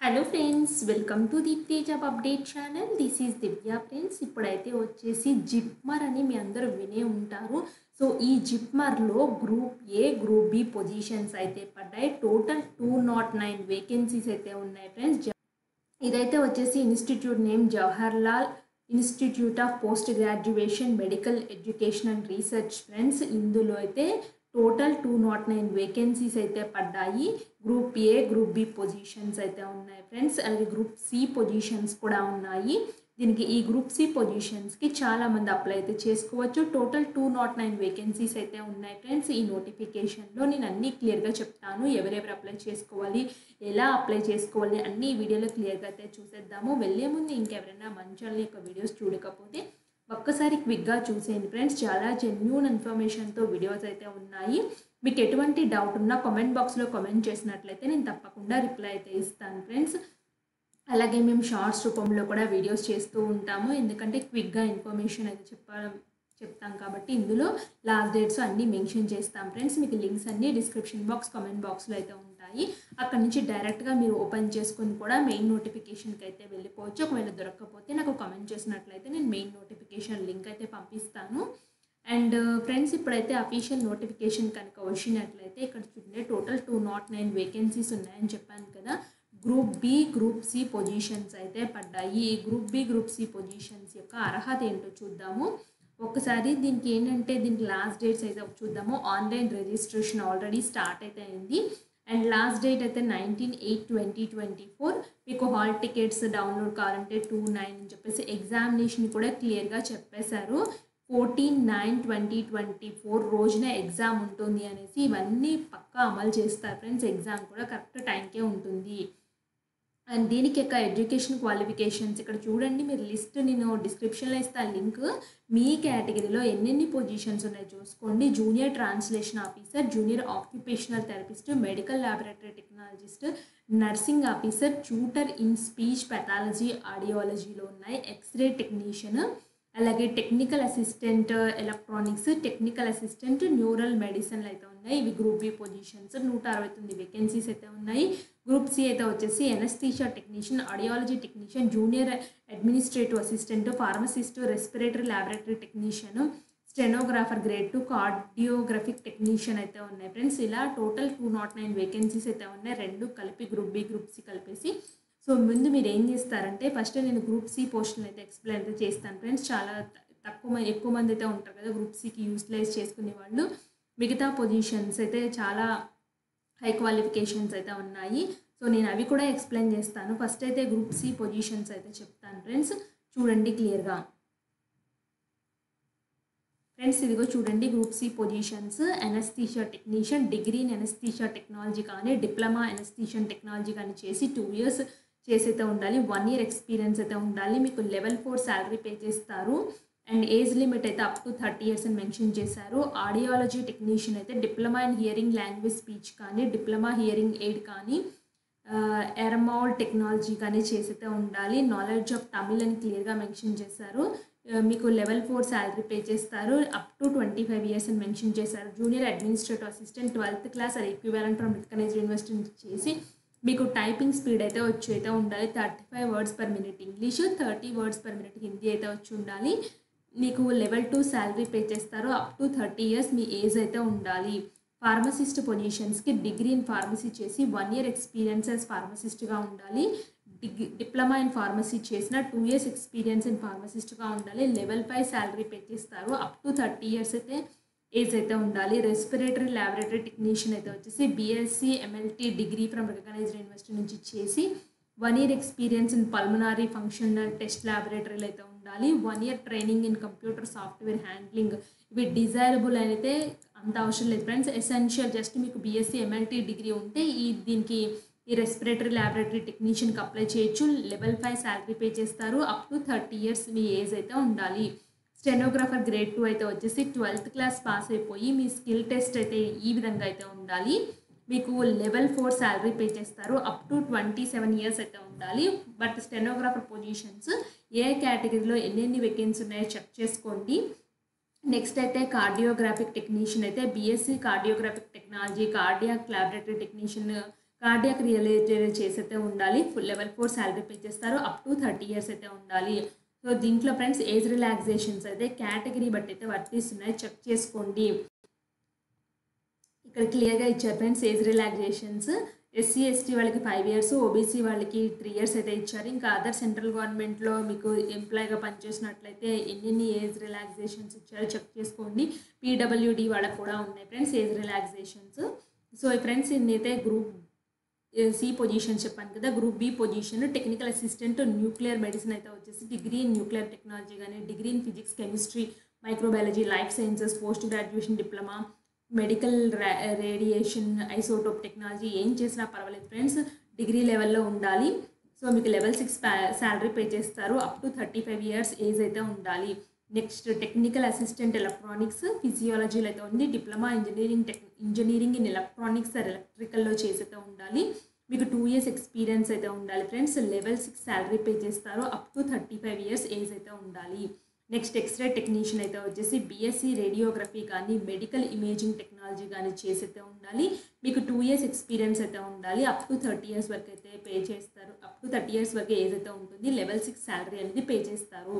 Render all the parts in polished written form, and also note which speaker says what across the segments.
Speaker 1: Hello friends, welcome to Deepti job update channel. This is Divya friends. ఇప్పుడైతే వచ్చేసి జిప్మర్ అని మీ అందరూ వినే ఉంటారు. సో ఈ జిప్మర్లో group A, group B positions అయితే పడ్డాయి. టోటల్ 209 వేకెన్సీస్ అయితే ఉన్నాయి ఫ్రెండ్స్. ఇదైతే వచ్చేసి institute name Jawaharlal institute of post graduation medical education and research friends. ఇందులో అయితే టోటల్ 209 వేకెన్సీస్ అయితే పడ్డాయి. Group A, group B positions అయితే ఉన్నాయి ఫ్రెండ్స్. అలాగే గ్రూప్ సి పొజిషన్స్ కూడా ఉన్నాయి. దీనికి ఈ గ్రూప్ సి పొజిషన్స్కి చాలామంది అప్లై అయితే చేసుకోవచ్చు. టోటల్ 209 వేకెన్సీస్ అయితే ఉన్నాయి ఫ్రెండ్స్. ఈ నోటిఫికేషన్లో నేను అన్నీ క్లియర్గా చెప్తాను. ఎవరెవరు అప్లై చేసుకోవాలి, ఎలా అప్లై చేసుకోవాలి అన్ని వీడియోలో క్లియర్గా అయితే చూసేద్దాము. వెళ్ళే ముందు ఇంకెవరైనా మన ఛానల్ యొక్క వీడియోస్ చూడకపోతే ఒక్కసారి క్విక్గా చూసేయండి ఫ్రెండ్స్. చాలా జెన్యూన్ ఇన్ఫర్మేషన్తో వీడియోస్ అయితే ఉన్నాయి. మీకు ఎటువంటి డౌట్ ఉన్నా కామెంట్ బాక్స్లో కామెంట్ చేసినట్లయితే నేను తప్పకుండా రిప్లై అయితే ఇస్తాను ఫ్రెండ్స్. అలాగే మేము షార్ట్స్ రూపంలో కూడా వీడియోస్ చేస్తూ ఉంటాము. ఎందుకంటే క్విక్గా ఇన్ఫర్మేషన్ అయితే చెప్తాం కాబట్టి ఇందులో లాస్ట్ డేట్స్ అన్నీ మెన్షన్ చేస్తాం ఫ్రెండ్స్. మీకు లింక్స్ అన్నీ డిస్క్రిప్షన్ బాక్స్, కామెంట్ బాక్స్లో అయితే ఉంటాయి. అక్కడ నుంచి డైరెక్ట్గా మీరు ఓపెన్ చేసుకొని కూడా మెయిన్ నోటిఫికేషన్కి అయితే వెళ్ళిపోవచ్చు. ఒకవేళ దొరకకపోతే నాకు కామెంట్ చేసినట్లయితే నేను మెయిన్ నోటిఫికేషన్ లింక్ అయితే పంపిస్తాను. అండ్ ఫ్రెండ్స్, ఇప్పుడైతే అఫీషియల్ నోటిఫికేషన్ కనుక వచ్చినట్లయితే ఇక్కడ చూడండి, టోటల్ 209 వేకెన్సీస్ ఉన్నాయని చెప్పాను కదా. Group B, group C positions అయితే పడ్డాయి. ఈ group B, group C positions యొక్క అర్హత ఏంటో చూద్దాము. ఒకసారి దీనికి ఏంటంటే దీనికి లాస్ట్ డేట్స్ అయితే చూద్దాము. ఆన్లైన్ రిజిస్ట్రేషన్ ఆల్రెడీ స్టార్ట్ అయితే అయింది. అండ్ లాస్ట్ డేట్ అయితే 19/8/2024. మీకు హాల్ టికెట్స్ డౌన్లోడ్ కావాలంటే 29 అని చెప్పేసి ఎగ్జామినేషన్ కూడా క్లియర్గా చెప్పేశారు. 14/9/2024 రోజున ఎగ్జామ్ ఉంటుంది అనేసి ఇవన్నీ పక్కా అమలు చేస్తారు ఫ్రెండ్స్. ఎగ్జామ్ కూడా కరెక్ట్ టైంకే ఉంటుంది. అండ్ దీనికి యొక్క ఎడ్యుకేషన్ క్వాలిఫికేషన్స్ ఇక్కడ చూడండి. మీరు లిస్ట్ నేను డిస్క్రిప్షన్లో ఇస్తాను లింక్. మీ కేటగిరీలో ఎన్నెన్ని పొజిషన్స్ ఉన్నాయో చూసుకోండి. Junior translation officer, junior occupational therapist, medical laboratory technologist, nursing officer, tutor in speech pathology ఆడియాలజీలో ఉన్నాయి. ఎక్స్రే టెక్నీషియన్, అలాగే technical assistant electronics, technical assistant neural మెడిసిన్లు అయితే ఉన్నాయి. ఇవి గ్రూప్ బి పొజిషన్స్. 169 వేకెన్సీస్ అయితే ఉన్నాయి. గ్రూప్ సి అయితే వచ్చేసి anaesthesia technician, audiology technician, junior administrative assistant, pharmacist, respiratory laboratory technician, stenographer grade 2, cardiographic technician అయితే ఉన్నాయి ఫ్రెండ్స్. ఇలా టోటల్ 209 వేకెన్సీస్ అయితే ఉన్నాయి. రెండు కలిపి గ్రూప్ బి, గ్రూప్ సి కలిపేసి. సో ముందు మీరు ఏం చేస్తారంటే ఫస్ట్ నేను గ్రూప్ సి పోస్టులను అయితే ఎక్స్ప్లెయిన్ అయితే చేస్తాను ఫ్రెండ్స్. చాలా ఎక్కువ మంది అయితే ఉంటారు కదా గ్రూప్ సికి యూటిలైజ్ చేసుకునే వాళ్ళు. మిగతా పొజిషన్స్ అయితే చాలా హై క్వాలిఫికేషన్స్ అయితే ఉన్నాయి. సో నేను అవి కూడా ఎక్స్ప్లెయిన్ చేస్తాను. ఫస్ట్ అయితే గ్రూప్ సి పొజిషన్స్ అయితే చెప్తాను ఫ్రెండ్స్. చూడండి క్లియర్గా ఫ్రెండ్స్. ఇదిగో చూడండి group C positions. Anaesthesia technician, degree in anaesthesia technology కానీ డిప్లొమా ఎనస్థీషియన్ టెక్నాలజీ కానీ చేసి 2 years చేసి అయితే ఉండాలి. 1 year ఎక్స్పీరియన్స్ అయితే ఉండాలి. మీకు లెవెల్ 4 శాలరీ పే చేస్తారు. అండ్ ఏజ్ లిమిట్ అయితే అప్ టు 30 years అని మెన్షన్ చేశారు. ఆడియాలజీ టెక్నీషియన్ అయితే diploma in hearing language speech కానీ డిప్లొమా హియరింగ్ ఎయిడ్ కానీ ఎర్మౌల్ టెక్నాలజీ కానీ చేసి అయితే ఉండాలి. నాలెడ్జ్ ఆఫ్ తమిళ్ అని క్లియర్గా మెన్షన్ చేశారు. మీకు లెవెల్ 4 శాలరీ పే చేస్తారు. అప్ టు 25 years అని మెన్షన్ చేశారు. Junior administrative assistant 12th class అది ఈక్వివాలెంట్ ఫ్రమ్ రికగ్నైజ్డ్ యూనివర్సిటీ నుంచి చేసి మీకు టైపింగ్ స్పీడ్ అయితే వచ్చి అయితే ఉండాలి. 35 words per minute English, 30 words per minute Hindi అయితే వచ్చి ఉండాలి. మీకు లెవెల్ 2 శాలరీ పే చేస్తారు. Up to 30 years me age అయితే ఉండాలి. ఫార్మసిస్ట్ పొజిషన్స్కి డిగ్రీ ఇన్ ఫార్మసీ చేసి 1 year ఎక్స్పీరియన్స్ యాజ్ ఫార్మసిస్ట్గా ఉండాలి. డిప్లొమా ఇన్ ఫార్మసీ చేసిన 2 years ఎక్స్పీరియన్స్ ఇన్ ఫార్మసిస్ట్గా ఉండాలి. లెవెల్ 5 శాలరీ పే చేస్తారు. అప్ టు 30 years అయితే ఏజ్ అయితే ఉండాలి. రెస్పిరేటరీ ల్యాబొరేటరీ టెక్నీషియన్ అయితే వచ్చేసి BSc MLT degree from recognised university నుంచి చేసి 1 year experience in pulmonary functional test ల్యాబొరేటరీలు అయితే ఉండాలి. 1 year training in computer software handling. ఇవి డిజైరబుల్ అయితే అంత అవసరం లేదు ఫ్రెండ్స్. ఎసెన్షియల్ జస్ట్ మీకు బీఎస్సీ ఎంఎల్టీ డిగ్రీ ఉంటే దీనికి ఈ రెస్పిరేటరీ ల్యాబొరేటరీ టెక్నీషియన్కి అప్లై చేయొచ్చు. లెవెల్ 5 శాలరీ పే చేస్తారు. Up to 30 years me age అయితే ఉండాలి. స్టెనోగ్రాఫర్ గ్రేడ్ 2 అయితే వచ్చేసి 12th class పాస్ అయిపోయి మీ స్కిల్ టెస్ట్ అయితే ఈ విధంగా అయితే ఉండాలి. మీకు లెవెల్ 4 శాలరీ పే చేస్తారు. అప్ టు 27 years అయితే ఉండాలి. బట్ స్టెనోగ్రాఫర్ పొజిషన్స్ ఏ కేటగిరీలో ఎన్ని వేకెన్సీ ఉన్నాయో చెక్ చేసుకోండి. నెక్స్ట్ అయితే కార్డియోగ్రాఫిక్ టెక్నీషియన్ అయితే BSc cardiographic technology, cardiac laboratory technician cardiac related చేసైతే ఉండాలి. లెవెల్ 4 శాలరీ పే చేస్తారు. అప్ టు 30 ఇయర్స్ అయితే ఉండాలి. సో దీంట్లో ఫ్రెండ్స్ ఏజ్ రిలాక్సేషన్స్ అయితే కేటగిరీ బట్టి అయితే వర్తిస్తున్నాయి, చెక్ చేసుకోండి. ఇక్కడ క్లియర్గా ఇచ్చారు friends age relaxations. SC ST వాళ్ళకి 5 ఇయర్స్, ఓబీసీ వాళ్ళకి 3 ఇయర్స్ అయితే ఇచ్చారు. ఇంకా అదర్ సెంట్రల్ గవర్నమెంట్లో మీకు ఎంప్లాయ్గా పనిచేసినట్లయితే ఎన్ని ఏజ్ రిలాక్సేషన్స్ ఇచ్చారో చెక్ చేసుకోండి. పీడబ్ల్యూడి వాళ్ళకి కూడా ఉన్నాయి friends age relaxations. So friends ఇన్నైతే గ్రూప్ సి పొజిషన్ చెప్పాను కదా. Group B position technical assistant nuclear medicine అయితే వచ్చేసి డిగ్రీ ఇన్ న్యూక్లియర్ టెక్నాలజీ కానీ, degree in physics, chemistry, microbiology, life sciences, post graduation diploma, medical radiation, isotope technology ఏం చేసినా పర్వాలేదు friends, degree లెవెల్లో ఉండాలి. సో మీకు లెవెల్ 6 శాలరీ పే చేస్తారు. అప్ టు 35 ఇయర్స్ ఏజ్ అయితే ఉండాలి. నెక్స్ట్ టెక్నికల్ అసిస్టెంట్ ఎలక్ట్రానిక్స్ ఫిజియాలజీలో అయితే ఉంది. డిప్లొమా ఇంజనీరింగ్ ఇన్ ఎలక్ట్రానిక్స్ ఎలక్ట్రికల్లో చేసైతే ఉండాలి. మీకు 2 ఇయర్స్ ఎక్స్పీరియన్స్ అయితే ఉండాలి ఫ్రెండ్స్. లెవెల్ 6 శాలరీ పే చేస్తారు. అప్ టు 35 ఇయర్స్ ఏజ్ అయితే ఉండాలి. నెక్స్ట్ ఎక్స్రే టెక్నీషియన్ అయితే వచ్చేసి బీఎస్సీ రేడియోగ్రఫీ కానీ, మెడికల్ ఇమేజింగ్ టెక్నాలజీ కానీ చేసైతే ఉండాలి. మీకు 2 ఇయర్స్ ఎక్స్పీరియన్స్ అయితే ఉండాలి. అప్ టు 30 ఇయర్స్ వరకు అయితే పే చేస్తారు. అప్ టు 30 ఇయర్స్ వరకు ఏజ్ అయితే ఉంటుంది. లెవెల్ 6 శాలరీ అనేది పే చేస్తారు.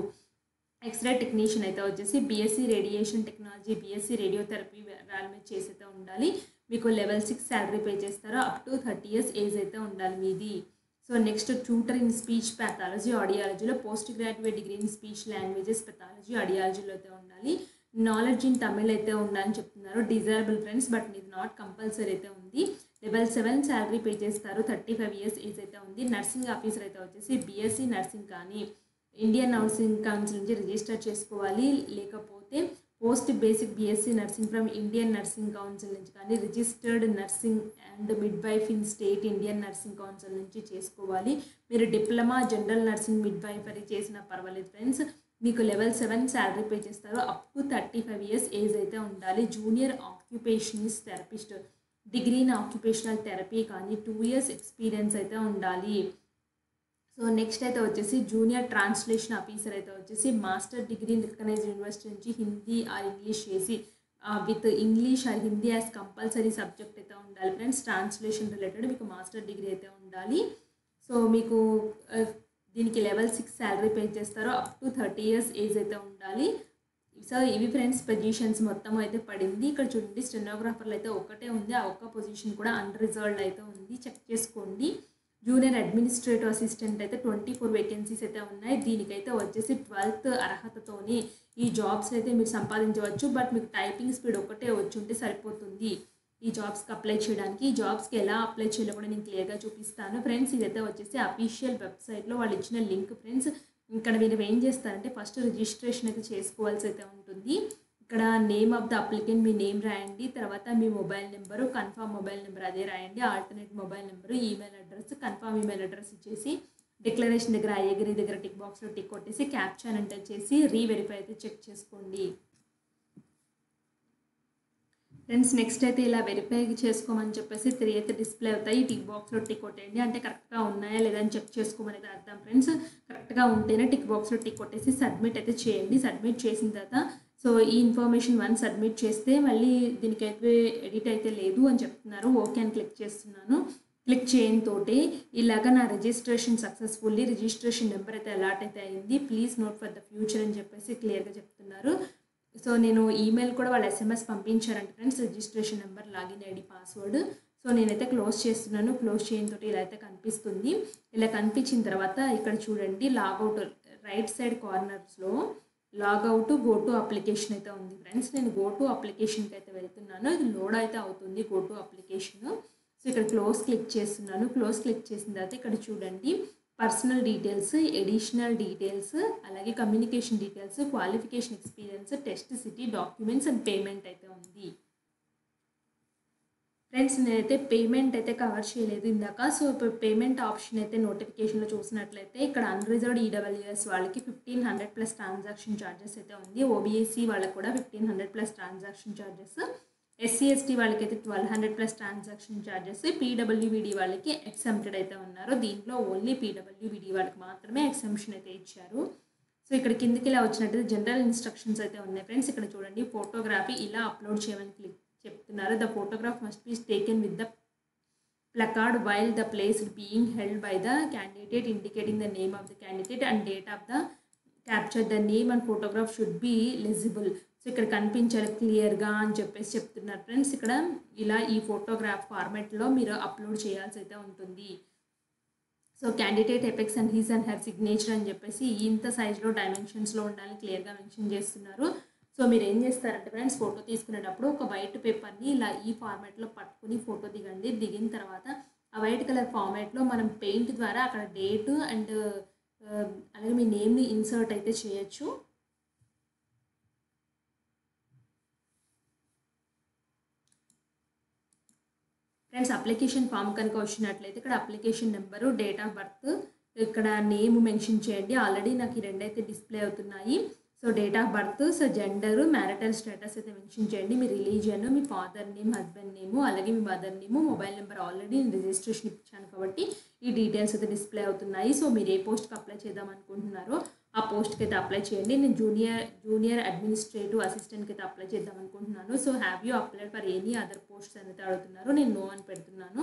Speaker 1: ఎక్స్రే టెక్నీషియన్ అయితే వచ్చేసి BSc radiation technology, BSc radiotherapy మీద చేసైతే ఉండాలి. మీకు లెవెల్ 6 శాలరీ పే చేస్తారు. అప్ టు 30 ఇయర్స్ ఏజ్ అయితే ఉండాలి మీది. So next tutor in speech pathology ఆడియాలజీలో, post graduate degree in speech languages pathology ఆడియాలజీలో అయితే ఉండాలి. నాలెడ్జ్ ఇన్ తమిళ్ అయితే ఉండాలని చెప్తున్నారు. డిజైరబుల్ ఫ్రెండ్స్, బట్ ఇది నాట్ కంపల్సరీ అయితే ఉంది. లెవెల్ 7 శాలరీ పే చేస్తారు. 35 ఇయర్స్ ఏజ్ అయితే ఉంది. నర్సింగ్ ఆఫీసర్ అయితే వచ్చేసి బీఎస్సీ నర్సింగ్ కానీ, ఇండియన్ నర్సింగ్ కౌన్సిల్ నుంచి రిజిస్టర్ చేసుకోవాలి. లేకపోతే post basic BSc nursing from Indian nursing council నుంచి కానీ, registered nursing and midwife in state Indian nursing council నుంచి చేసుకోవాలి. మీరు డిప్లొమా జనరల్ నర్సింగ్ మిడ్వైఫరీ చేసినా పర్వాలేదు ఫ్రెండ్స్. మీకు లెవెల్ 7 శాలరీ పే చేస్తారు. అప్ టు 35 ఇయర్స్ ఏజ్ అయితే ఉండాలి. Junior occupationist therapist, degree in occupational therapy కానీ, 2 ఇయర్స్ ఎక్స్పీరియన్స్ అయితే ఉండాలి. సో నెక్స్ట్ అయితే వచ్చేసి జూనియర్ ట్రాన్స్లేషన్ ఆఫీసర్ అయితే వచ్చేసి మాస్టర్ డిగ్రీ రికగ్నైజ్డ్ యూనివర్సిటీ నుంచి హిందీ ఆర్ ఇంగ్లీష్ చేసి with English are Hindi as compulsory subject అయితే ఉండాలి ఫ్రెండ్స్. ట్రాన్స్లేషన్ రిలేటెడ్ మీకు మాస్టర్ డిగ్రీ అయితే ఉండాలి. సో మీకు దీనికి లెవెల్ 6 శాలరీ పే చేస్తారు. అప్ టు 30 ఇయర్స్ ఏజ్ అయితే ఉండాలి. సో ఇవి ఫ్రెండ్స్ పొజిషన్స్ మొత్తం అయితే పడింది. ఇక్కడ చూడండి స్టెనోగ్రాఫర్లు అయితే ఒకటే ఉంది. ఆ ఒక్క పొజిషన్ కూడా అన్రిజర్వ్డ్ అయితే ఉంది, చెక్ చేసుకోండి. జూనియర్ అడ్మినిస్ట్రేటివ్ అసిస్టెంట్ అయితే 24 వేకెన్సీస్ అయితే ఉన్నాయి. దీనికైతే వచ్చేసి 12th అర్హతతోని ఈ జాబ్స్ అయితే మీరు సంపాదించవచ్చు. బట్ మీకు టైపింగ్ స్పీడ్ ఒకటే వచ్చి ఉంటే సరిపోతుంది ఈ జాబ్స్కి అప్లై చేయడానికి. ఈ జాబ్స్కి ఎలా అప్లై చేయాలో కూడా నేను క్లియర్గా చూపిస్తాను ఫ్రెండ్స్. ఇదైతే వచ్చేసి అఫీషియల్ వెబ్సైట్లో వాళ్ళు ఇచ్చిన లింక్ ఫ్రెండ్స్. ఇక్కడ మీరు ఏం చేస్తారంటే ఫస్ట్ రిజిస్ట్రేషన్ అయితే చేసుకోవాల్సి అయితే ఉంటుంది. ఇక్కడ నేమ్ ఆఫ్ ద అప్లికెంట్ మీ నేమ్ రాయండి. తర్వాత మీ mobile number, confirm mobile number అదే రాయండి. Alternate mobile number, email address, confirm email address ఇచ్చేసి డిక్లరేషన్ దగ్గర ఐఎగ్రీ దగ్గర టిక్ బాక్స్లో టిక్ కొట్టేసి క్యాప్చర్ అంటే చేసి రీవెరిఫై అయితే చెక్ చేసుకోండి ఫ్రెండ్స్. నెక్స్ట్ అయితే ఇలా వెరిఫై చేసుకోమని చెప్పేసి 3 అయితే డిస్ప్లే అవుతాయి. టిక్ బాక్స్లో టిక్ కొట్టేయండి. అంటే కరెక్ట్గా ఉన్నాయా లేదా అని చెక్ చేసుకోమని అయితే అర్థం ఫ్రెండ్స్. కరెక్ట్గా ఉంటేనే టిక్ బాక్స్లో టిక్ కొట్టేసి సబ్మిట్ అయితే చేయండి. సబ్మిట్ చేసిన తర్వాత సో ఈ ఇన్ఫర్మేషన్ 1 సబ్మిట్ చేస్తే మళ్ళీ దీనికైతే ఎడిట్ అయితే లేదు అని చెప్తున్నారు. ఓకే అని క్లిక్ చేస్తున్నాను. క్లిక్ చేయడంతోటి ఇలాగ నా రిజిస్ట్రేషన్ సక్సెస్ఫుల్లీ, రిజిస్ట్రేషన్ నెంబర్ అయితే అలాట్ అయితే అయింది. Please note for the future అని చెప్పేసి క్లియర్గా చెప్తున్నారు. సో నేను ఈమెయిల్ కూడా వాళ్ళు ఎస్ఎంఎస్ పంపించారంట friends, registration number, login ID, password. So నేనైతే క్లోజ్ చేస్తున్నాను. క్లోజ్ చేయడంతో ఇలా అయితే కనిపిస్తుంది. ఇలా కనిపించిన తర్వాత ఇక్కడ చూడండి లాగౌట్ రైట్ సైడ్ కార్నర్స్లో లాగౌట్ గో టు అప్లికేషన్ అయితే ఉంది ఫ్రెండ్స్. నేను గో టు అప్లికేషన్కి అయితే వెళ్తున్నాను. ఇది లోడ్ అయితే అవుతుంది గో టు అప్లికేషన్. సో ఇక్కడ క్లోజ్ క్లిక్ చేస్తున్నాను. క్లోజ్ క్లిక్ చేసిన తర్వాత ఇక్కడ చూడండి పర్సనల్ డీటెయిల్స్, ఎడిషనల్ డీటెయిల్స్, అలాగే communication details, qualification, experience, test city, documents and payment అయితే ఉంది ఫ్రెండ్స్. నేనైతే పేమెంట్ అయితే కవర్ చేయలేదు ఇందాక. సో ఇప్పుడు పేమెంట్ ఆప్షన్ అయితే నోటిఫికేషన్లో చూసినట్లయితే ఇక్కడ అన్రిజర్వ్డ్ ఈడబ్ల్యూఎస్ వాళ్ళకి 1500 ప్లస్ ట్రాన్సాక్షన్ ఛార్జెస్ అయితే ఉంది. ఓబీఎస్సీ వాళ్ళకి కూడా 1500 plus transaction charges, SC ST వాళ్ళకి అయితే 1200 ప్లస్ ట్రాన్సాక్షన్ ఛార్జెస్, పీడబ్ల్యూబీడీ వాళ్ళకి ఎక్సెంప్టెడ్ అయితే ఉన్నారు. దీంట్లో ఓన్లీ పీడబ్ల్యూబీడీ వాళ్ళకి మాత్రమే ఎక్సెంప్షన్ అయితే ఇచ్చారు. సో ఇక్కడ కిందకి ఇలా వచ్చినట్టయితే జనరల్ ఇన్స్ట్రక్షన్స్ అయితే ఉన్నాయి ఫ్రెండ్స్. ఇక్కడ చూడండి ఫోటోగ్రఫీ ఇలా అప్లోడ్ చేయమని చెప్తున్నారు. The photograph must be taken with the placard while the place is being held by the candidate, indicating the name of the candidate and date of the capture. The name and photograph should be legible. So ఇక్కడ కనిపించాలి క్లియర్గా అని చెప్పేసి చెప్తున్నారు friends. ఇక్కడ ఇలా ఈ photograph ఫార్మాట్లో మీరు అప్లోడ్ చేయాల్సి అయితే ఉంటుంది. So candidate apex and his and her signature అని చెప్పేసి ఇంత సైజ్లో డైమెన్షన్స్లో ఉండాలని క్లియర్గా మెన్షన్ చేస్తున్నారు. సో మీరు ఏం చేస్తారంటే ఫ్రెండ్స్, ఫోటో తీసుకునేటప్పుడు ఒక వైట్ పేపర్ని ఇలా ఈ ఫార్మాట్లో పట్టుకుని ఫోటో దిగండి. దిగిన తర్వాత ఆ వైట్ కలర్ ఫార్మాట్లో మనం పెయింట్ ద్వారా అక్కడ డేట్ అండ్ అలాగే మీ నేమ్ని ఇన్సర్ట్ అయితే చేయొచ్చు. ఫ్రెండ్స్, అప్లికేషన్ ఫామ్ కనుక వచ్చినట్లయితే ఇక్కడ application number, date of birth, ఇక్కడ నేమ్ మెన్షన్ చేయండి. ఆల్రెడీ నాకు ఈ రెండైతే డిస్ప్లే అవుతున్నాయి. So date of birth, so gender, marital status అయితే మెన్షన్ చేయండి. మీ రిలీజియన్, మీ ఫాదర్ నేమ్, హస్బెండ్ నేము, అలాగే మీ mother name, mobile number already నేను రిజిస్ట్రేషన్ ఇచ్చాను కాబట్టి ఈ డీటెయిల్స్ అయితే డిస్ప్లే అవుతున్నాయి. సో మీరు ఏ పోస్ట్కి అప్లై చేద్దాం అనుకుంటున్నారో ఆ పోస్ట్కి అయితే అప్లై చేయండి. నేను జూనియర్ అడ్మినిస్ట్రేటివ్ అసిస్టెంట్కి అయితే అప్లై చేద్దాం అనుకుంటున్నాను. So have you applied for any other posts అనేది అడుగుతున్నారు. నేను నో అని పెడుతున్నాను.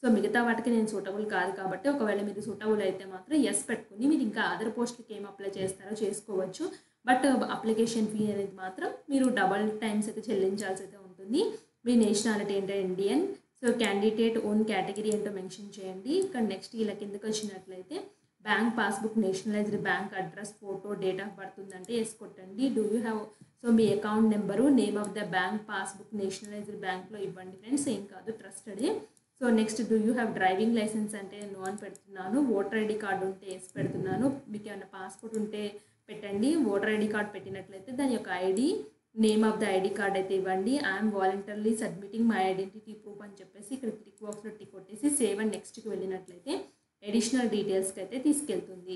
Speaker 1: సో మిగతా వాటికి నేను సూటబుల్ కాదు కాబట్టి ఒకవేళ మీరు సూటబుల్ అయితే మాత్రం ఎస్ పెట్టుకుని మీరు ఇంకా అదర్ పోస్ట్కి ఏం అప్లై చేస్తారో చేసుకోవచ్చు. బట్ అప్లికేషన్ ఫీ అనేది మాత్రం మీరు డబల్ టైమ్స్ అయితే చెల్లించాల్సి అయితే ఉంటుంది. మీ నేషనాలిటీ ఏంటంటే Indian. So candidate own category ఏంటో మెన్షన్ చేయండి. ఇక్కడ నెక్స్ట్ ఇలా కిందకి వచ్చినట్లయితే bank passbook, nationalised bank address, photo, date of birth ఉందంటే ఎస్ కొట్టండి. డూ యూ హ్యావ్, సో మీ account number, name of the bank passbook nationalised బ్యాంక్లో ఇవ్వండి ఫ్రెండ్స్, ఏం కాదు, ట్రస్టెడే. So next do you have driving licence అంటే నో అని పెడుతున్నాను. ఓటర్ ఐడి కార్డు ఉంటే ఎస్ పెడుతున్నాను. మీకు ఏమైనా పాస్పోర్ట్ ఉంటే పెట్టండి. ఓటర్ ఐడి కార్డ్ పెట్టినట్లయితే దాని యొక్క ID, name of the ID card అయితే ఇవ్వండి. I'm voluntarily submitting my identity proof అని చెప్పేసి ఇక్కడ టిక్ బాక్స్లో టిక్ కొట్టేసి సేవ్ అండ్ నెక్స్ట్కి వెళ్ళినట్లయితే అడిషనల్ డీటెయిల్స్కి అయితే తీసుకెళ్తుంది.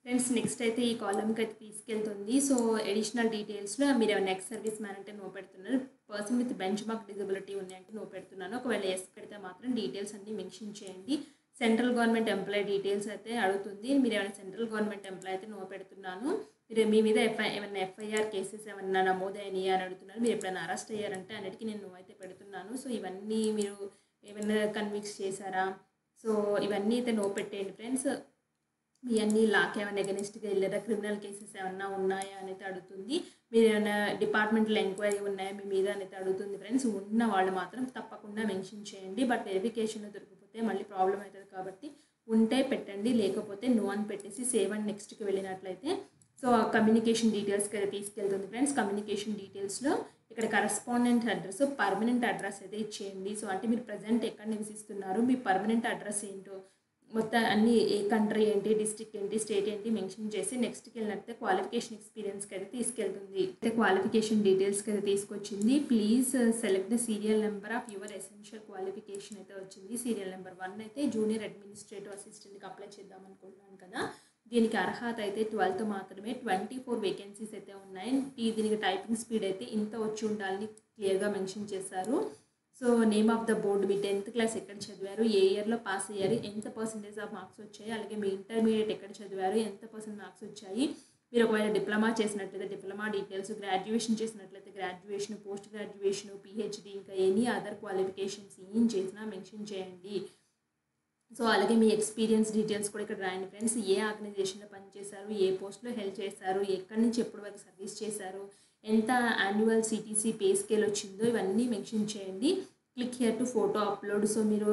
Speaker 1: ఫ్రెండ్స్, నెక్స్ట్ అయితే ఈ కాలమ్కి అయితే తీసుకెళ్తుంది. సో అడిషనల్ డీటెయిల్స్లో మీరు ఏమైనా ఎక్స్ సర్వీస్ మ్యాన్ అంటే నో పెడుతున్నారు. Person with bench mark disability ఉన్నాయంటే నో పెడుతున్నాను. ఒకవేళ ఎస్ పెడితే మాత్రం డీటెయిల్స్ అన్నీ మెన్షన్ చేయండి. సెంట్రల్ గవర్నమెంట్ ఎంప్లాయీ డీటెయిల్స్ అయితే అడుగుతుంది. మీరు ఏమైనా సెంట్రల్ గవర్నమెంట్ ఎంప్లాయీ అయితే నో పెడుతున్నాను. మీరు మీ మీద ఏమైనా ఎఫ్ఐఆర్ కేసెస్ ఏమన్నా నమోదైనాయి అని అడుగుతున్నారు. మీరు ఎప్పుడైనా అరెస్ట్ అయ్యారంటే అన్నిటికీ నేను నో అయితే పెడుతున్నాను. సో ఇవన్నీ మీరు ఏమైనా కన్విక్స్ చేశారా, సో ఇవన్నీ అయితే నో పెట్టేయండి ఫ్రెండ్స్. ఇవన్నీ లాక్ ఏమైనా ఎగనిస్ట్గా వెళ్ళారా, క్రిమినల్ కేసెస్ ఏమన్నా ఉన్నాయా అనేది అడుగుతుంది. మీరు ఏమైనా డిపార్ట్మెంటల్ ఎంక్వైరీ ఉన్నాయా మీ మీద అనేది అడుగుతుంది ఫ్రెండ్స్. ఉన్న వాళ్ళు మాత్రం తప్పకుండా మెన్షన్ చేయండి. బట్ వెరిఫికేషన్ దొరికిపోతే మళ్ళీ ప్రాబ్లం అవుతుంది కాబట్టి ఉంటే పెట్టండి, లేకపోతే నో అని పెట్టేసి సేవ్ అండ్ నెక్స్ట్కి వెళ్ళినట్లయితే సో కమ్యూనికేషన్ డీటెయిల్స్కి అయితే తీసుకెళ్తుంది ఫ్రెండ్స్. కమ్యూనికేషన్ డీటెయిల్స్లో ఇక్కడ కరస్పాండెంట్ అడ్రస్, పర్మనెంట్ అడ్రస్ అయితే ఇచ్చేయండి. సో అంటే మీరు ప్రజెంట్ ఎక్కడ నివసిస్తున్నారు, మీ పర్మనెంట్ అడ్రస్ ఏంటో మొత్తం అన్ని, ఏ కంట్రీ ఏంటి, డిస్ట్రిక్ట్ ఏంటి, స్టేట్ ఏంటి మెన్షన్ చేసి నెక్స్ట్కి వెళ్ళినట్లయితే క్వాలిఫికేషన్ ఎక్స్పీరియన్స్కి అయితే తీసుకెళ్తుంది. అయితే క్వాలిఫికేషన్ డీటెయిల్స్కి అయితే తీసుకొచ్చింది. Please select the serial number of your essential qualification అయితే వచ్చింది. సీరియల్ నెంబర్ 1 అయితే జూనియర్ అడ్మినిస్ట్రేటివ్ అసిస్టెంట్కి అప్లై చేద్దాం అనుకుంటున్నాను కదా. దీనికి అర్హత అయితే 12th మాత్రమే. 24 వేకెన్సీస్ అయితే ఉన్నాయి. దీనికి టైపింగ్ స్పీడ్ అయితే ఇంత వచ్చి ఉండాలని క్లియర్గా మెన్షన్ చేశారు. So name of the board, me 10th class ఎక్కడ చదివారు, ఏ ఇయర్లో పాస్ అయ్యారు, ఎంత పర్సెంటేజ్ ఆఫ్ మార్క్స్ వచ్చాయి, అలాగే మీ ఇంటర్మీడియట్ ఎక్కడ చదివారు, ఎంత % మార్క్స్ వచ్చాయి. మీరు ఒకవేళ డిప్లొమా చేసినట్లయితే డిప్లొమా డీటెయిల్స్, గ్రాడ్యుయేషన్ చేసినట్లయితే గ్రాడ్యుయేషన్, పోస్ట్ గ్రాడ్యుయేషన్, పిహెచ్డి, ఇంకా ఎనీ అదర్ క్వాలిఫికేషన్స్ ఏం చేసినా మెన్షన్ చేయండి. సో అలాగే మీ ఎక్స్పీరియన్స్ డీటెయిల్స్ కూడా ఇక్కడ రాయండి ఫ్రెండ్స్. ఏ ఆర్గనైజేషన్లో పనిచేశారు, ఏ పోస్ట్లో హెల్ప్ చేశారు, ఎక్కడి నుంచి ఎప్పటి వరకు సర్వీస్ చేశారు, ఎంత యాన్యువల్ సిటీసీ పే స్కేల్ వచ్చిందో ఇవన్నీ మెన్షన్ చేయండి. Click here to photo upload. So మీరు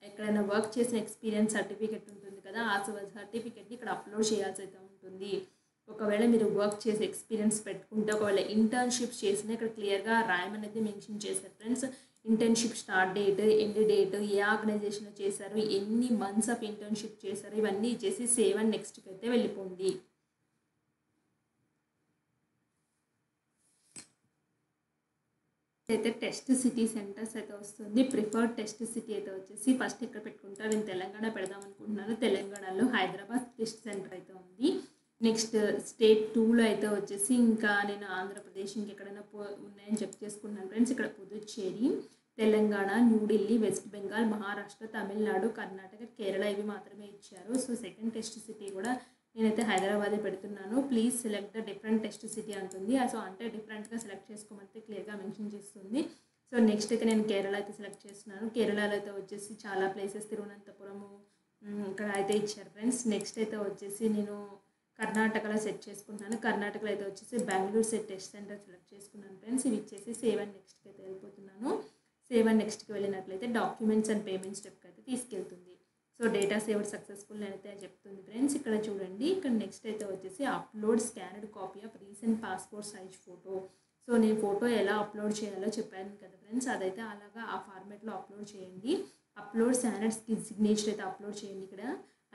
Speaker 1: ఎక్కడైనా వర్క్ చేసిన ఎక్స్పీరియన్స్ సర్టిఫికెట్ ఉంటుంది కదా, ఆ సర్టిఫికెట్ని ఇక్కడ అప్లోడ్ చేయాల్సి అయితే ఉంటుంది. ఒకవేళ మీరు వర్క్ చేసే ఎక్స్పీరియన్స్ పెట్టుకుంటే, ఒకవేళ ఇంటర్న్షిప్స్ చేసినా ఇక్కడ క్లియర్గా రాయమని అయితే మెన్షన్ చేశారు friends. Internship start date, end date, ఏ ఆర్గనైజేషన్లో చేశారు, ఎన్ని మంత్స్ ఆఫ్ ఇంటర్న్షిప్ చేశారు, ఇవన్నీ ఇచ్చేసి సేవ్ అండ్ నెక్స్ట్కి అయితే వెళ్ళిపోండి. అయితే టెస్ట్ సిటీ సెంటర్స్ అయితే వస్తుంది. ప్రిఫర్డ్ టెస్ట్ సిటీ అయితే వచ్చేసి ఫస్ట్ ఎక్కడ పెట్టుకుంటారు, నేను తెలంగాణ పెడదాం అనుకుంటున్నాను. తెలంగాణలో హైదరాబాద్ టెస్ట్ సెంటర్ అయితే ఉంది. నెక్స్ట్ స్టేట్ 2లో అయితే వచ్చేసి ఇంకా నేను ఆంధ్రప్రదేశ్ ఇంకెక్కడైనా ఉన్నాయని చెక్ చేసుకున్నాను ఫ్రెండ్స్. ఇక్కడ పుదుచ్చేరి, తెలంగాణ, న్యూఢిల్లీ, వెస్ట్ బెంగాల్, మహారాష్ట్ర, తమిళనాడు, కర్ణాటక, కేరళ ఇవి మాత్రమే ఇచ్చారు. సో సెకండ్ టెస్ట్ సిటీ కూడా నేనైతే హైదరాబాదే పెడుతున్నాను. Please select the different test city అంటుంది. సో అంటే డిఫరెంట్గా సెలెక్ట్ చేసుకోమంటే క్లియర్గా మెన్షన్ చేస్తుంది. సో నెక్స్ట్ అయితే నేను కేరళ అయితే సెలెక్ట్ చేస్తున్నాను. కేరళలో అయితే వచ్చేసి చాలా ప్లేసెస్ తిరువనంతపురము ఇక్కడ అయితే ఇచ్చారు ఫ్రెండ్స్. నెక్స్ట్ అయితే వచ్చేసి నేను కర్ణాటకలో సెట్ చేసుకుంటున్నాను. కర్ణాటకలో అయితే వచ్చేసి బెంగళూరు టెస్ట్ సెంటర్ సెలెక్ట్ చేసుకున్నాను ఫ్రెండ్స్. ఇవి ఇచ్చేసి సేవ్ అండ్ నెక్స్ట్కి అయితే వెళ్ళిపోతున్నాను. సేవ్ అండ్ నెక్స్ట్కి వెళ్ళినట్లయితే డాక్యుమెంట్స్ అండ్ పేమెంట్ స్టెప్కి అయితే తీసుకెళ్తుంది. సో డేటా సేవ్డ్ సక్సెస్ఫుల్ అయితే చెప్తుంది ఫ్రెండ్స్. ఇక్కడ చూడండి, ఇక్కడ నెక్స్ట్ అయితే వచ్చేసి upload స్కానర్డ్ copy of recent passport size photo. So నేను ఫోటో ఎలా అప్లోడ్ చేయాలో చెప్పాను కదా ఫ్రెండ్స్, అదైతే అలాగా ఆ ఫార్మేట్లో అప్లోడ్ చేయండి. అప్లోడ్ స్కానర్డ్ సిగ్నేచర్ అయితే అప్లోడ్ చేయండి ఇక్కడ.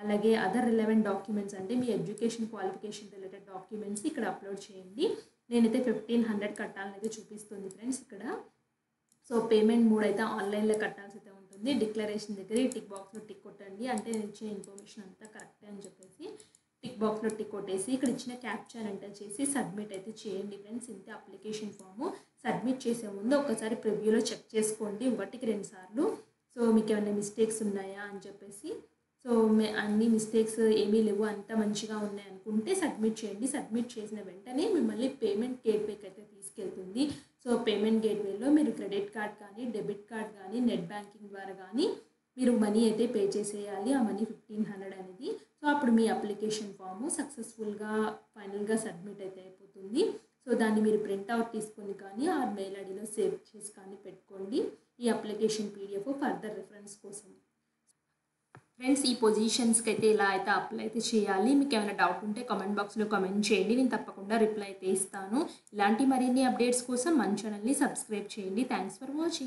Speaker 1: అలాగే అదర్ రిలవెంట్ డాక్యుమెంట్స్ అంటే మీ ఎడ్యుకేషన్ క్వాలిఫికేషన్ రిలేటెడ్ డాక్యుమెంట్స్ ఇక్కడ అప్లోడ్ చేయండి. నేనైతే 1500 కట్టాలని అయితే చూపిస్తుంది ఫ్రెండ్స్ ఇక్కడ. సో పేమెంట్ మోడ్ అయితే ఆన్లైన్లో కట్టాల్సి అయితే ఉంటుంది. డిక్లరేషన్ దగ్గర ఈ టిక్ బాక్స్లో టిక్ కొట్టండి, అంటే నేను ఇచ్చిన ఇన్ఫర్మేషన్ అంతా కరెక్టే అని చెప్పేసి టిక్ బాక్స్లో టిక్ కొట్టేసి ఇక్కడ ఇచ్చిన క్యాప్చర్ ఎంటర్ చేసి సబ్మిట్ అయితే చేయండి ఫ్రెండ్స్. ఇంతే అప్లికేషన్ ఫాము. సబ్మిట్ చేసే ముందు ఒకసారి ప్రివ్యూలో చెక్ చేసుకోండి 1-2 సార్లు. సో మీకు ఏమైనా మిస్టేక్స్ ఉన్నాయా అని చెప్పేసి. సో అన్ని మిస్టేక్స్ ఏమీ లేవు, అంతా మంచిగా ఉన్నాయి అనుకుంటే సబ్మిట్ చేయండి. సబ్మిట్ చేసిన వెంటనే మిమ్మల్ని పేమెంట్ గేట్వేకి అయితే తీసుకెళ్తుంది. సో పేమెంట్ గేట్వేలో మీరు క్రెడిట్ కార్డ్ కానీ డెబిట్ కార్డ్ కానీ నెట్ బ్యాంకింగ్ ద్వారా కానీ మీరు మనీ అయితే పే చేసేయాలి. ఆ మనీ 1500 అనేది. సో అప్పుడు మీ అప్లికేషన్ ఫాము సక్సెస్ఫుల్గా ఫైనల్గా సబ్మిట్ అయితే అయిపోతుంది. సో దాన్ని మీరు ప్రింట్అవుట్ తీసుకొని కానీ ఆ మెయిల్ ఐడిలో సేవ్ చేసి కానీ పెట్టుకోండి ఈ అప్లికేషన్ పీడిఎఫ్ ఫర్దర్ రిఫరెన్స్ కోసం. ఫ్రెండ్స్ ఈ పొజిషన్స్కి అయితే ఇలా అయితే అప్లై అయితే చేయాలి. మీకు ఏమైనా డౌట్ ఉంటే కామెంట్ బాక్స్లో కామెంట్ చేయండి, నేను తప్పకుండా రిప్లై అయితే ఇస్తాను. ఇలాంటి మరిన్ని అప్డేట్స్ కోసం మన ఛానల్ని సబ్స్క్రైబ్ చేయండి. Thanks for watching.